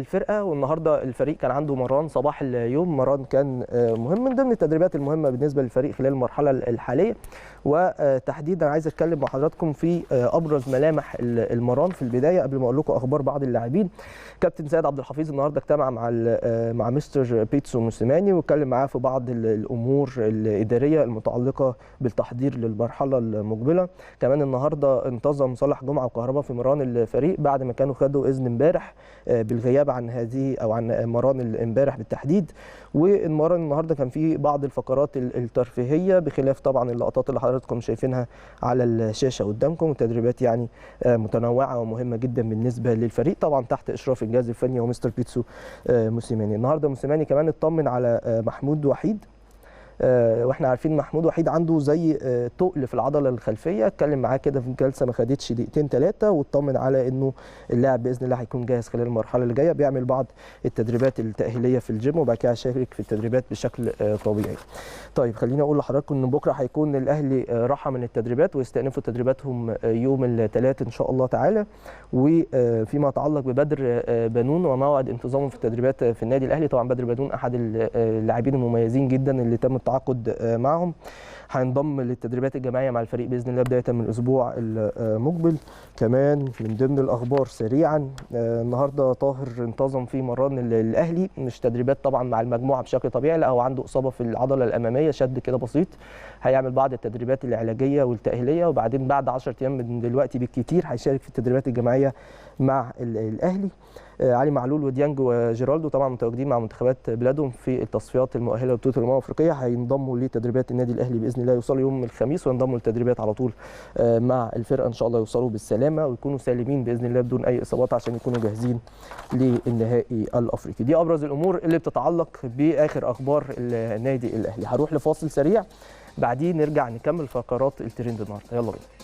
الفرقه. والنهارده الفريق كان عنده مران صباح اليوم، مران كان مهم من ضمن التدريبات المهمه بالنسبه للفريق خلال المرحله الحاليه. وتحديدا عايز اتكلم مع حضراتكم في ابرز ملامح المران في البدايه قبل ما اقول لكم اخبار بعض اللاعبين. كابتن سيد عبد الحفيظ النهارده اجتمع مع مستر بيتسو موسيماني واتكلم معاه في بعض الامور الاداريه المتعلقه بالتحضير للمرحله المقبله. كمان النهارده انتظم صالح جمعه وكهرباء في مران الفريق بعد ما كانوا خدوا اذن امبارح بالغياب عن هذه او عن مران امبارح بالتحديد. والمران النهارده كان في بعض الفقرات الترفيهيه بخلاف طبعا اللقطات اللي حضراتكم شايفينها على الشاشه قدامكم. التدريبات يعني متنوعه ومهمه جدا بالنسبه للفريق طبعا تحت اشراف الجهاز الفني ومستر بيتسو موسيماني. النهارده موسيماني كمان اطمن على محمود وحيد، واحنا عارفين محمود وحيد عنده زي تقل في العضله الخلفيه. اتكلم معاه كده في جلسه ما خدتش دقيقتين ثلاثه واطمن على انه اللاعب باذن الله هيكون جاهز خلال المرحله اللي جايه. بيعمل بعض التدريبات التاهيليه في الجيم وبعد كده هيشارك في التدريبات بشكل طبيعي. طيب خليني اقول لحضراتكم ان بكره هيكون الاهلي راحه من التدريبات ويستأنفوا تدريباتهم يوم الثلاث ان شاء الله تعالى. وفيما يتعلق ببدر بنون وموعد انتظامه في التدريبات في النادي الاهلي، طبعا بدر بنون احد اللاعبين المميزين جدا اللي تم التعاقد معهم، هينضم للتدريبات الجماعيه مع الفريق باذن الله بدايه من الاسبوع المقبل. كمان من ضمن الاخبار سريعا النهارده طاهر انتظم في مران الاهلي، مش تدريبات طبعا مع المجموعه بشكل طبيعي، لا هو عنده اصابه في العضله الاماميه، شد كده بسيط. هيعمل بعض التدريبات العلاجيه والتاهيليه وبعدين بعد 10 ايام من دلوقتي بالكثير هيشارك في التدريبات الجماعيه مع الاهلي. علي معلول وديانج وجيرالدو طبعا متواجدين مع منتخبات بلادهم في التصفيات المؤهله لبطوله الامم الافريقيه، هينضموا لتدريبات النادي الاهلي باذن الله، يوصلوا يوم الخميس وينضموا للتدريبات على طول مع الفرقه ان شاء الله، يوصلوا بالسلامه ويكونوا سالمين باذن الله بدون اي اصابات عشان يكونوا جاهزين للنهائي الافريقي. دي ابرز الامور اللي بتتعلق باخر اخبار النادي الاهلي. هروح لفاصل سريع بعدين نرجع نكمل فقرات الترند النهارده، يلا بينا.